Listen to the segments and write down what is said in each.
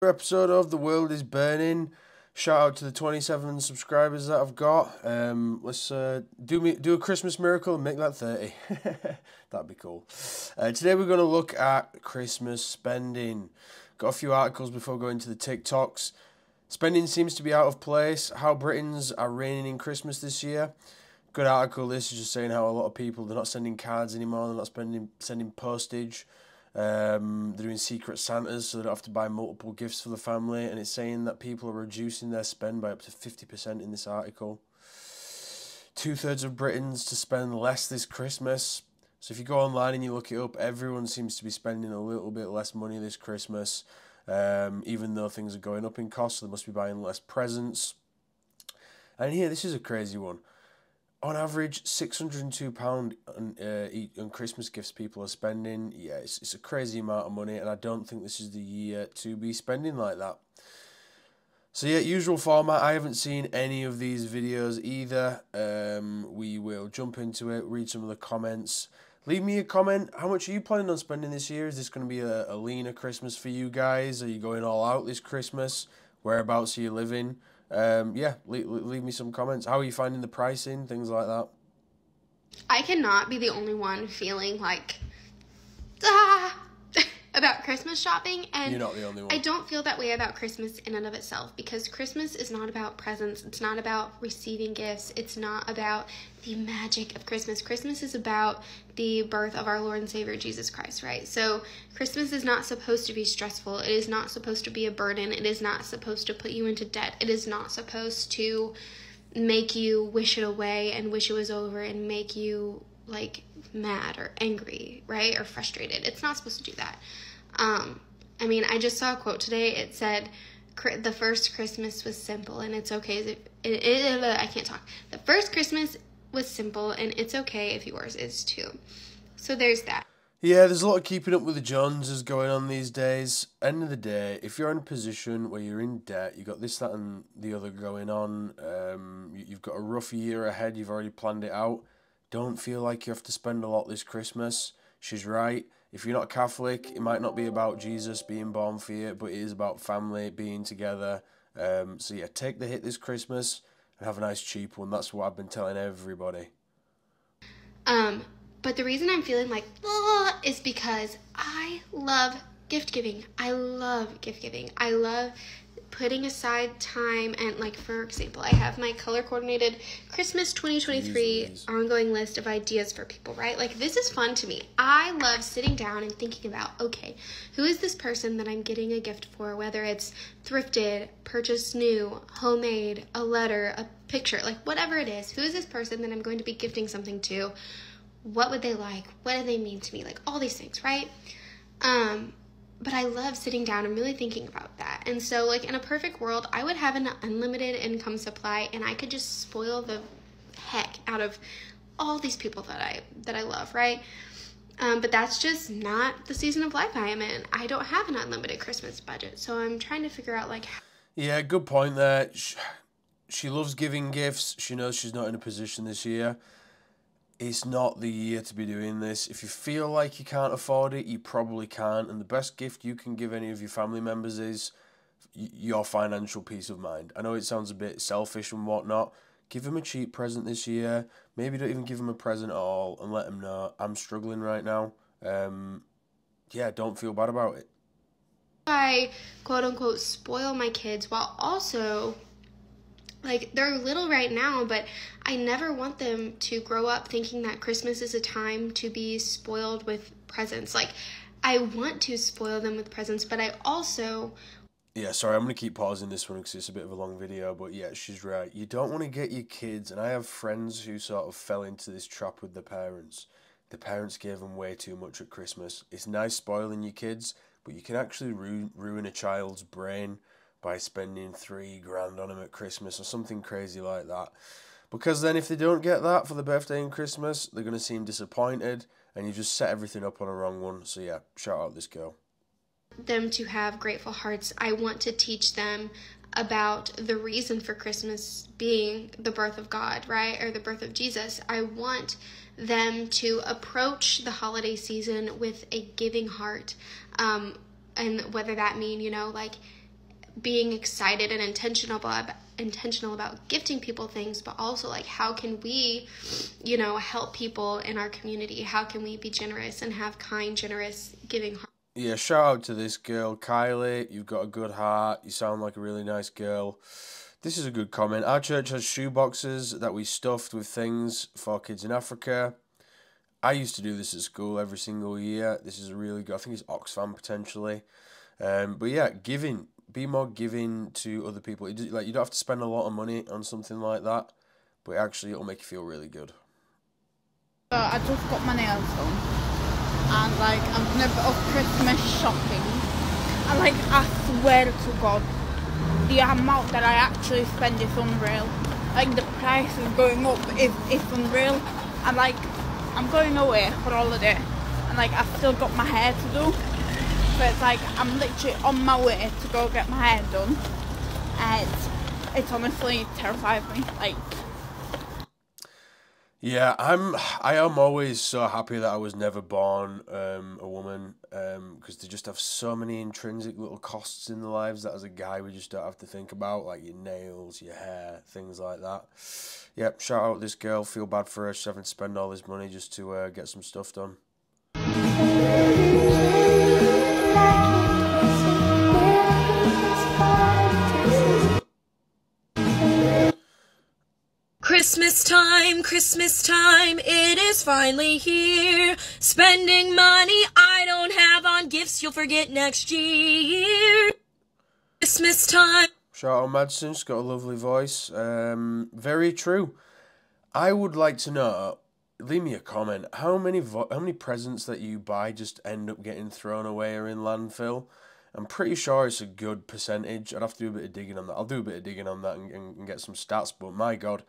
Episode of The World is Burning. Shout out to the 27 subscribers that I've got. Let's do a Christmas miracle and make that 30. That'd be cool. Today we're going to look at Christmas spending. Got a few articles before going to the TikToks. Spending seems to be out of place. How Britons are reigning in Christmas this year. Good article. This is just saying how a lot of people, they're not sending cards anymore. They're not sending postage. They're doing secret Santas so they don't have to buy multiple gifts for the family, and it's saying that people are reducing their spend by up to 50% in this article. 2/3 of Britons to spend less this Christmas. So if you go online and you look it up, everyone seems to be spending a little bit less money this Christmas, even though things are going up in cost, so they must be buying less presents. And here, this is a crazy one. On average, £602 on Christmas gifts people are spending. Yeah, it's a crazy amount of money, and I don't think this is the year to be spending like that. So yeah, usual format. I haven't seen any of these videos either. We will jump into it, read some of the comments. Leave me a comment. How much are you planning on spending this year? Is this going to be a leaner Christmas for you guys? Are you going all out this Christmas? Whereabouts are you living? Yeah, leave me some comments. How are you finding the pricing? Things like that. I cannot be the only one feeling like, about Christmas shopping. And you're not the only one. I don't feel that way about Christmas in and of itself, because Christmas is not about presents. It's not about receiving gifts. It's not about the magic of Christmas. Christmas is about the birth of our Lord and Savior, Jesus Christ, right? So Christmas is not supposed to be stressful. It is not supposed to be a burden. It is not supposed to put you into debt. It is not supposed to make you wish it away and wish it was over and make you like mad or angry, right? Or frustrated. It's not supposed to do that. I mean, I just saw a quote today. It said, the first Christmas was simple and it's okay. I can't talk. The first Christmas was simple and it's okay if yours is too. So there's that. Yeah, there's a lot of keeping up with the Joneses going on these days. End of the day, if you're in a position where you're in debt, you've got this, that, and the other going on, you've got a rough year ahead, you've already planned it out, don't feel like you have to spend a lot this Christmas. She's right. If you're not Catholic, it might not be about Jesus being born for you, but it is about family being together. So yeah, take the hit this Christmas and have a nice cheap one. That's what I've been telling everybody. But the reason I'm feeling like, is because I love gift giving. I love gift giving. I love putting aside time, and like, for example, I have my color coordinated Christmas 2023 ongoing list of ideas for people, right? Like, this is fun to me. I love sitting down and thinking about, okay, who is this person that I'm getting a gift for, whether it's thrifted, purchased new, homemade, a letter, a picture, like whatever it is. Who is this person that I'm going to be gifting something to? What would they like? What do they mean to me? Like, all these things, right? But I love sitting down and really thinking about that. And so, like, in a perfect world, I would have an unlimited income supply, and I could just spoil the heck out of all these people that I love, right? But that's just not the season of life I am in. I don't have an unlimited Christmas budget, so I'm trying to figure out, like... Yeah, good point there. She loves giving gifts. She knows she's not in a position this year. It's not the year to be doing this. If you feel like you can't afford it, you probably can't. And the best gift you can give any of your family members is your financial peace of mind. I know it sounds a bit selfish and whatnot. Give them a cheap present this year. Maybe don't even give them a present at all and let them know, I'm struggling right now. Yeah, don't feel bad about it. I, quote unquote, spoil my kids while also... like, they're little right now, but I never want them to grow up thinking that Christmas is a time to be spoiled with presents. Like, I want to spoil them with presents, but I also... Yeah, sorry, I'm going to keep pausing this one because it's a bit of a long video, but yeah, she's right. You don't want to get your kids, and I have friends who sort of fell into this trap with their parents. The parents gave them way too much at Christmas. It's nice spoiling your kids, but you can actually ruin a child's brain by spending $3,000 on them at Christmas or something crazy like that. Because then if they don't get that for the birthday and Christmas, they're going to seem disappointed, and you just set everything up on a wrong one. So yeah, shout out this girl. Them to have grateful hearts. I want to teach them about the reason for Christmas being the birth of God, right? Or the birth of Jesus. I want them to approach the holiday season with a giving heart. And whether that mean, like being excited and intentional about gifting people things, but also like how can we, you know, help people in our community? How can we be generous and have kind, generous giving hearts? Yeah, shout out to this girl, Kylie. You've got a good heart. You sound like a really nice girl. This is a good comment. Our church has shoe boxes that we stuffed with things for kids in Africa. I used to do this at school every single year. This is a really good, I think it's Oxfam potentially. But yeah, giving. Be more giving to other people. Like, you don't have to spend a lot of money on something like that, but actually it'll make you feel really good. I just got my nails done, and like I'm gonna bit of Christmas shopping, and like I swear to God, the amount that I actually spend is unreal. Like the price is going up is unreal, and like I'm going away for holiday, and like I've still got my hair to do. So it's like I'm literally on my way to go get my hair done, and it's honestly terrifies me. Like, yeah, I am always so happy that I was never born a woman, because they just have so many intrinsic little costs in their lives that as a guy we just don't have to think about, like your nails, your hair, things like that. Yep, shout out this girl. Feel bad for her. She's having to spend all this money just to get some stuff done. Christmas time, it is finally here. Spending money I don't have on gifts you'll forget next year. Christmas time. Shout out Madsen, she's got a lovely voice. Very true. I would like to know, leave me a comment, how many presents that you buy just end up getting thrown away or in landfill? I'm pretty sure it's a good percentage. I'd have to do a bit of digging on that. I'll do a bit of digging on that and get some stats, but my God,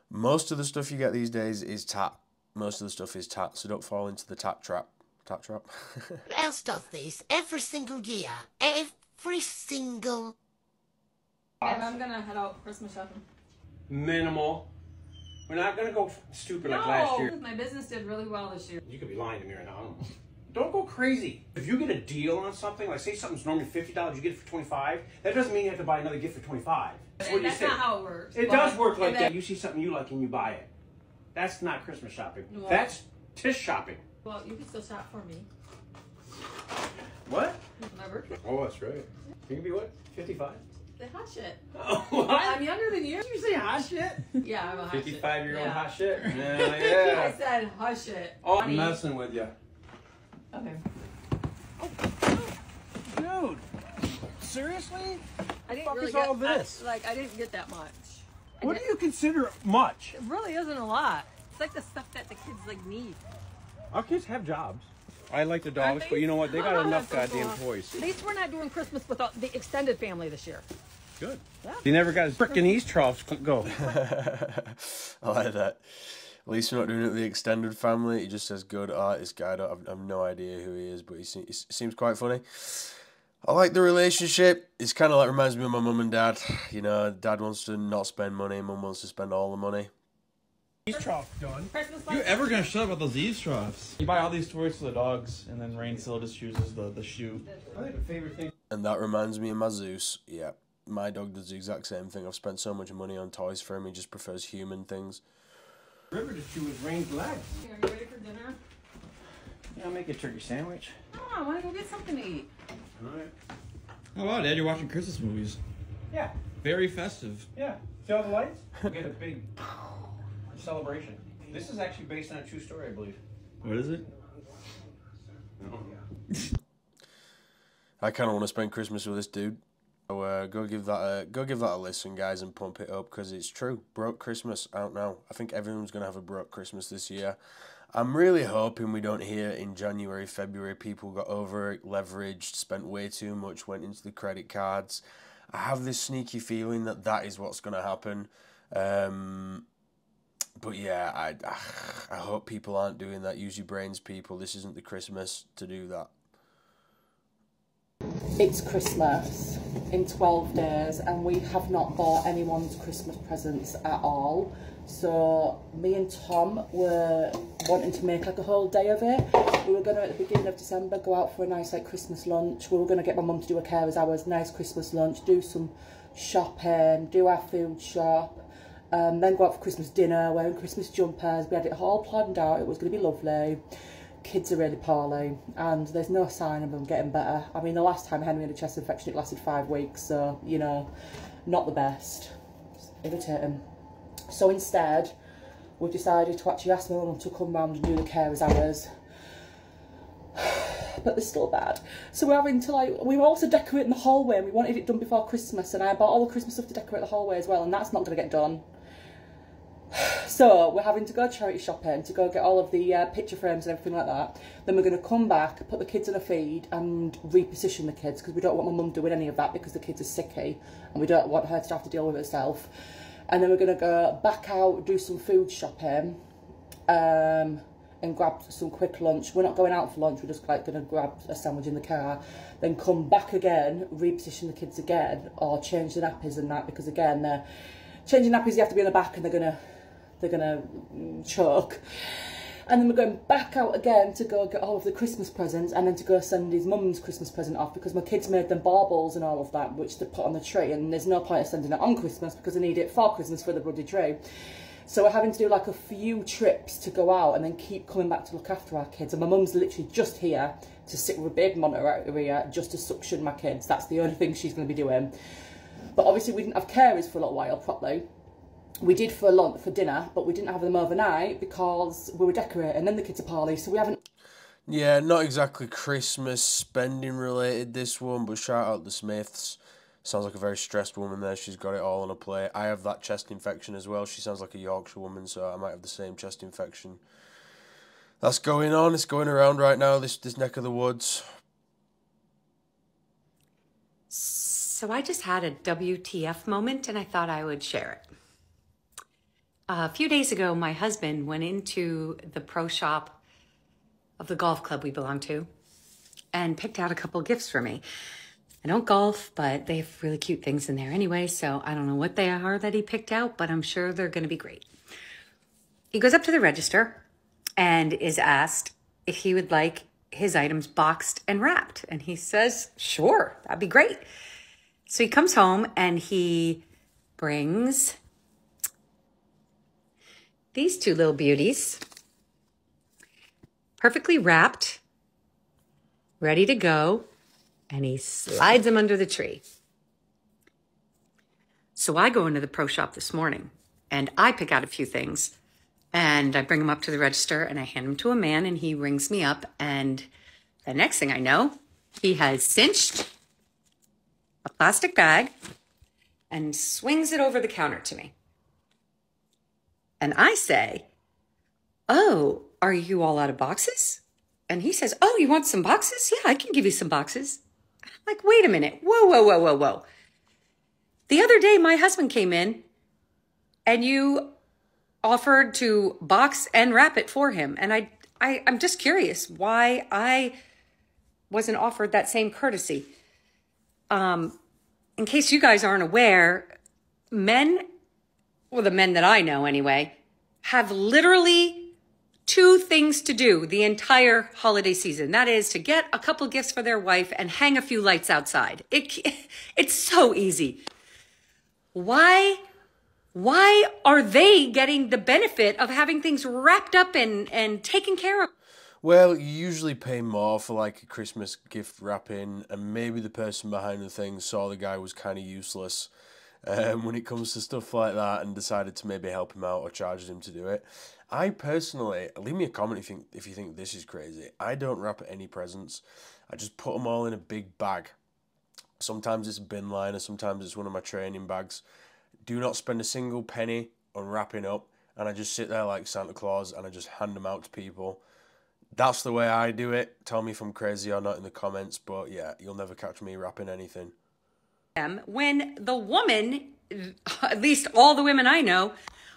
most of the stuff you get these days is tat. Most of the stuff is tat, so don't fall into the tat trap. Tat trap. Else does this every single year. Every single... And I'm gonna head out Christmas shopping. Minimal. We're not gonna go stupid like last year. My business did really well this year. You could be lying to me right now. I don't know. Don't go crazy. If you get a deal on something, like say something's normally $50, you get it for $25, that doesn't mean you have to buy another gift for $25. That's what you say. That's not how it works. It does work like that. You see something you like and you buy it. That's not Christmas shopping. Well, that's tish shopping. Well, you can still shop for me. What? My birthday. Oh, that's right. You can be what? 55? The hot shit. Oh, what? I'm younger than you. Did you say hot shit? Yeah, I'm a hot 55-year-old shit. hot shit? Yeah. I said hot shit. Oh, I'm messing with you. Okay. Dude, seriously? I didn't What the really fuck is all get, this? I didn't get that much. What do you consider much? It really isn't a lot. It's like the stuff that the kids like need. Our kids have jobs. I like the dogs, but you know what? They got enough goddamn toys. At least we're not doing Christmas without the extended family this year. Good. Yeah. He never got his frickin' East troughs. Go. I like that. At least we're not doing it with the extended family. He just says, good art, this guy. I have no idea who he is, but he seems quite funny. I like the relationship. It's kind of like, reminds me of my mum and dad. You know, dad wants to not spend money, mum wants to spend all the money. East trough done. You ever gonna shut up about those eavesdrops? You buy all these toys for the dogs, and then Rain still just chooses the shoe. I think the favorite thing. And that reminds me of my Zeus. Yeah, my dog does the exact same thing. I've spent so much money on toys for him, he just prefers human things. River to chew is Rain's legs. Are you ready for dinner? Yeah, I'll make a turkey sandwich. No, I want to go get something to eat. Alright. Oh wow, Dad, you're watching Christmas movies. Yeah. Very festive. Yeah. See all the lights? We'll get a big celebration. This is actually based on a true story, I believe. What is it? No. I kind of want to spend Christmas with this dude. So go give that a listen, guys, and pump it up, because it's true. Broke Christmas out now. I think everyone's gonna have a broke Christmas this year. I'm really hoping we don't hear in January, February people got over leveraged, spent way too much, went into the credit cards. I have this sneaky feeling that is what's gonna happen. But yeah, I hope people aren't doing that. Use your brains, people. This isn't the Christmas to do that. It's Christmas in 12 days and we have not bought anyone's Christmas presents at all. So me and Tom were wanting to make like a whole day of it. We were going to, at the beginning of December, go out for a nice like Christmas lunch. We were going to get my mum to do a carers hours, nice Christmas lunch, do some shopping, do our food shop, then go out for Christmas dinner, wearing Christmas jumpers. We had it all planned out. It was going to be lovely. Kids are really poorly and there's no sign of them getting better. I mean, the last time Henry had a chest infection, it lasted 5 weeks, so, you know, not the best. It's irritating. So instead, we've decided to actually ask my mum to come round and do the carers hours. But they're still bad. So we're having to like, we were also decorating the hallway and we wanted it done before Christmas, and I bought all the Christmas stuff to decorate the hallway as well, and that's not going to get done. So we're having to go charity shopping to go get all of the picture frames and everything like that. Then we're going to come back, put the kids in a feed and reposition the kids, because we don't want my mum doing any of that because the kids are sicky and we don't want her to have to deal with herself. And then we're going to go back out, do some food shopping, and grab some quick lunch. We're not going out for lunch, we're just like going to grab a sandwich in the car, then come back again, reposition the kids again, or change the nappies and that, because again, they're changing nappies, you have to be on the back and they're gonna choke. And then we're going back out again to go get all of the Christmas presents, and then to go send his mum's Christmas present off, because my kids made them baubles and all of that, which they put on the tree, and there's no point of sending it on Christmas because they need it for Christmas for the bloody tree. So we're having to do like a few trips to go out and then keep coming back to look after our kids. And my mum's literally just here to sit with a big monitor out here just to suction my kids. That's the only thing she's going to be doing. But obviously we didn't have carers for a little while properly. We did for lunch, for dinner, but we didn't have them overnight because we were decorating, and then the kids are poorly, so we haven't... Yeah, not exactly Christmas spending related, this one, but shout out the Smiths. Sounds like a very stressed woman there. She's got it all on a plate. I have that chest infection as well. She sounds like a Yorkshire woman, so I might have the same chest infection. That's going on. It's going around right now, this neck of the woods. So I just had a WTF moment, and I thought I would share it. A few days ago, my husband went into the pro shop of the golf club we belong to and picked out a couple gifts for me. I don't golf, but they have really cute things in there anyway, so I don't know what they are that he picked out, but I'm sure they're going to be great. He goes up to the register and is asked if he would like his items boxed and wrapped. And he says, sure, that'd be great. So he comes home and he brings these two little beauties, perfectly wrapped, ready to go, and he slides them under the tree. So I go into the pro shop this morning and I pick out a few things and I bring them up to the register and I hand them to a man and he rings me up, and the next thing I know, he has cinched a plastic bag and swings it over the counter to me. And I say, oh, are you all out of boxes? And he says, oh, you want some boxes? Yeah, I can give you some boxes. I'm like, wait a minute. Whoa, whoa, whoa, whoa, whoa. The other day, my husband came in and you offered to box and wrap it for him. And I'm just curious why I wasn't offered that same courtesy. In case you guys aren't aware, men, well, the men that I know anyway, have literally two things to do the entire holiday season. That is to get a couple gifts for their wife and hang a few lights outside. It's so easy. Why are they getting the benefit of having things wrapped up and taken care of? Well, you usually pay more for like a Christmas gift wrapping, and maybe the person behind the thing saw the guy was kind of useless when it comes to stuff like that and decided to maybe help him out or charge him to do it. I personally, leave me a comment if you think this is crazy. I don't wrap any presents. I just put them all in a big bag. Sometimes it's a bin liner, sometimes it's one of my training bags. Do not spend a single penny on wrapping up, and I just sit there like Santa Claus and I just hand them out to people. That's the way I do it. Tell me if I'm crazy or not in the comments, but yeah, you'll never catch me wrapping anything. When the woman, at least all the women I know,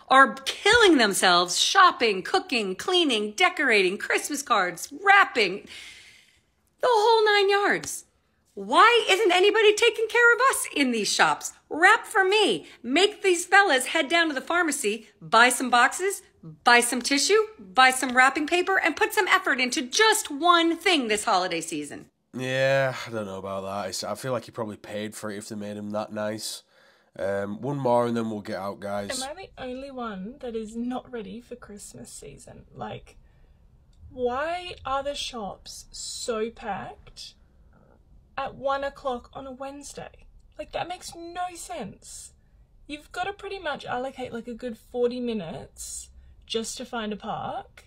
are killing themselves shopping, cooking, cleaning, decorating, Christmas cards, wrapping, the whole 9 yards. Why isn't anybody taking care of us in these shops? Wrap for me. Make these fellas head down to the pharmacy, buy some boxes, buy some tissue, buy some wrapping paper, and put some effort into just one thing this holiday season. Yeah, I don't know about that. I feel like he probably paid for it if they made him that nice. One more and then we'll get out, guys. Am I the only one that is not ready for Christmas season? Like, why are the shops so packed at 1 o'clock on a Wednesday? Like, that makes no sense. You've got to pretty much allocate like a good 40 minutes just to find a park,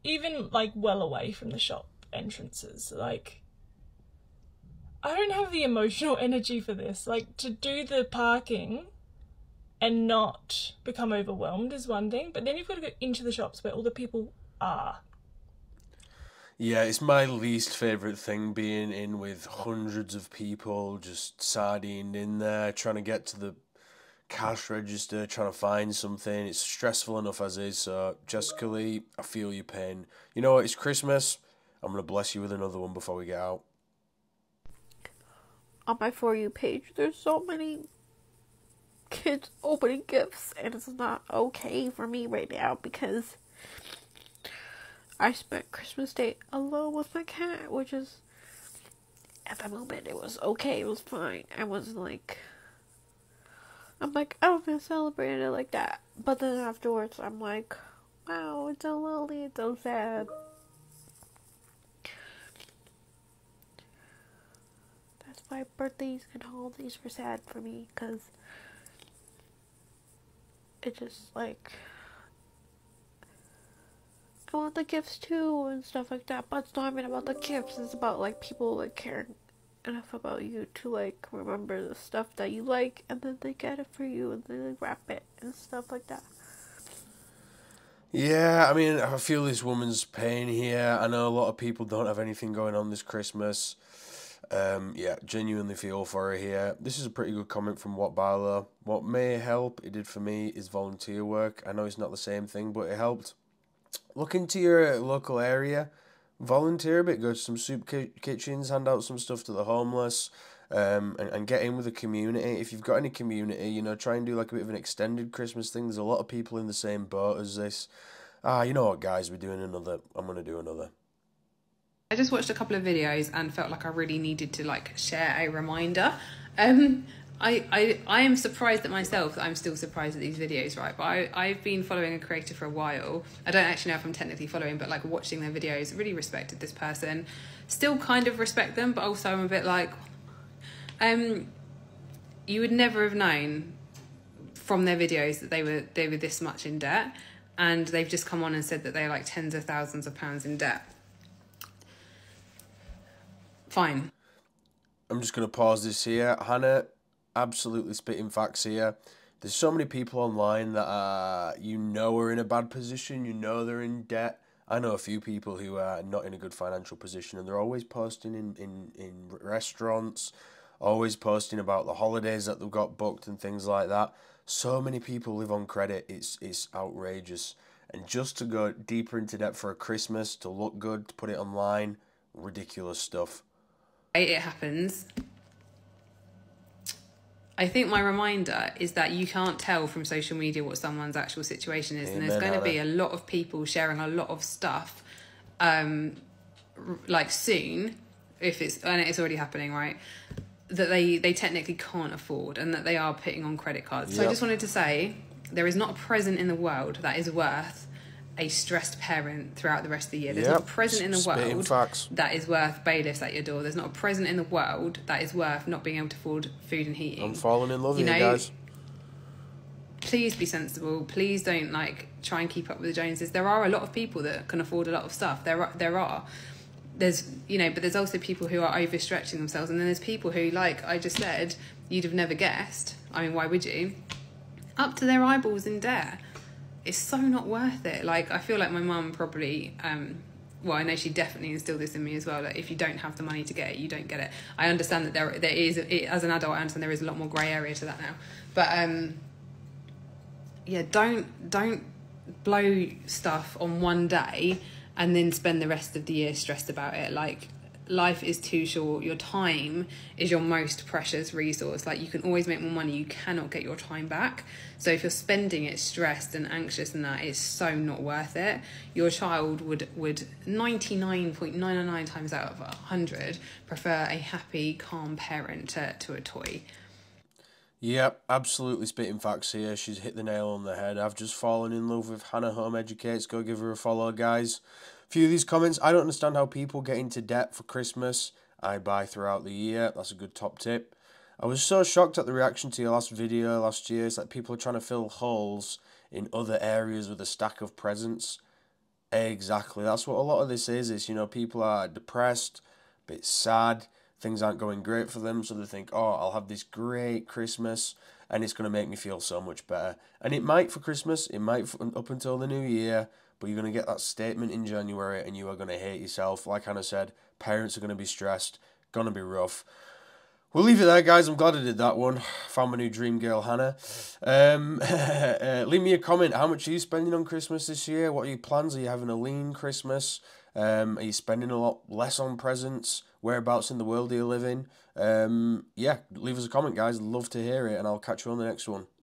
even like well away from the shop entrances. Like, I don't have the emotional energy for this. Like, to do the parking and not become overwhelmed is one thing, but then you've got to go into the shops where all the people are. Yeah, it's my least favourite thing, being in with hundreds of people just sardined in there, trying to get to the cash register, trying to find something. It's stressful enough as is, so Jessica Lee, I feel your pain. You know what, it's Christmas. I'm going to bless you with another one before we get out. On my For You page, there's so many kids opening gifts, and it's not okay for me right now because I spent Christmas Day alone with my cat, which is, at the moment, it was okay, it was fine. I'm like, I don't feel celebrated like that. But then afterwards, I'm like, wow, it's so lonely, it's so sad. That's why birthdays and holidays were sad for me, because it just, like, I want the gifts too and stuff like that, but it's not even about the gifts. It's about like people like caring enough about you to like remember the stuff that you like, and then they get it for you and they like wrap it and stuff like that. Yeah, I mean, I feel this woman's pain here. I know a lot of people don't have anything going on this Christmas. Yeah, genuinely feel for her here. This is a pretty good comment from What Barlow. What may help, it did for me, is volunteer work. I know it's not the same thing, but it helped. Look into your local area, volunteer a bit, go to some soup kitchens, hand out some stuff to the homeless, and get in with the community. If you've got any community, you know, try and do like a bit of an extended Christmas thing. There's a lot of people in the same boat as this. You know what, guys, I'm going to do another. I just watched a couple of videos and felt like I really needed to like share a reminder. I am surprised at myself that I'm still surprised at these videos, right? But I've been following a creator for a while. I don't actually know if I'm technically following, but like watching their videos, really respected this person. Still kind of respect them, but also I'm a bit like, you would never have known from their videos that they were this much in debt, and they've just come on and said that they're like tens of thousands of pounds in debt. Fine. I'm just going to pause this here. Hannah, absolutely spitting facts here. There's so many people online that are in a bad position, they're in debt. I know a few people who are not in a good financial position, and they're always posting in restaurants, always posting about the holidays that they've got booked and things like that. So many people live on credit, it's outrageous. And just to go deeper into debt for a Christmas, to look good, to put it online, ridiculous stuff. It happens. I think my reminder is that you can't tell from social media what someone's actual situation is. Amen. And there's going to be a lot of people sharing a lot of stuff, like soon, and it's already happening, right? That they technically can't afford, and that they are putting on credit cards. So I just wanted to say, there is not a present in the world that is worth a stressed parent throughout the rest of the year. There's not a present in the world that is worth bailiffs at your door. There's not a present in the world that is worth not being able to afford food and heating. I'm falling in love with you guys. Please be sensible. Please don't like try and keep up with the Joneses. There are a lot of people that can afford a lot of stuff. There are. There's, but there's also people who are overstretching themselves, and then there's people who, like I just said, you'd have never guessed. I mean, why would you? Up to their eyeballs in debt. It's so not worth it. Like, I feel like my mum probably, well, I know she definitely instilled this in me as well, that if you don't have the money to get it, you don't get it. I understand that there is, as an adult, I understand there is a lot more grey area to that now. But, yeah, don't blow stuff on one day and then spend the rest of the year stressed about it. Like life is too short. Your time is your most precious resource. Like, you can always make more money, you cannot get your time back. So if you're spending it stressed and anxious and that, it's so not worth it. Your child would 99.999 times out of 100 prefer a happy, calm parent to a toy. Yep, absolutely spitting facts here. She's hit the nail on the head. I've just fallen in love with Hannah Home Educates. Go give her a follow, guys. A few of these comments. I don't understand how people get into debt for Christmas. I buy throughout the year. That's a good top tip. I was so shocked at the reaction to your last video last year. It's like people are trying to fill holes in other areas with a stack of presents. Exactly. That's what a lot of this is. It's, you know, people are depressed, a bit sad. Things aren't going great for them, so they think, oh, I'll have this great Christmas, and it's going to make me feel so much better. And it might for Christmas, it might up until the new year, but you're going to get that statement in January, and you are going to hate yourself. Like Hannah said, parents are going to be stressed, going to be rough. We'll leave it there, guys. I'm glad I did that one. Found my new dream girl, Hannah. Leave me a comment. How much are you spending on Christmas this year? What are your plans? Are you having a lean Christmas? Are you spending a lot less on presents? Whereabouts in the world do you live in? Yeah, leave us a comment, guys. Love to hear it, and I'll catch you on the next one.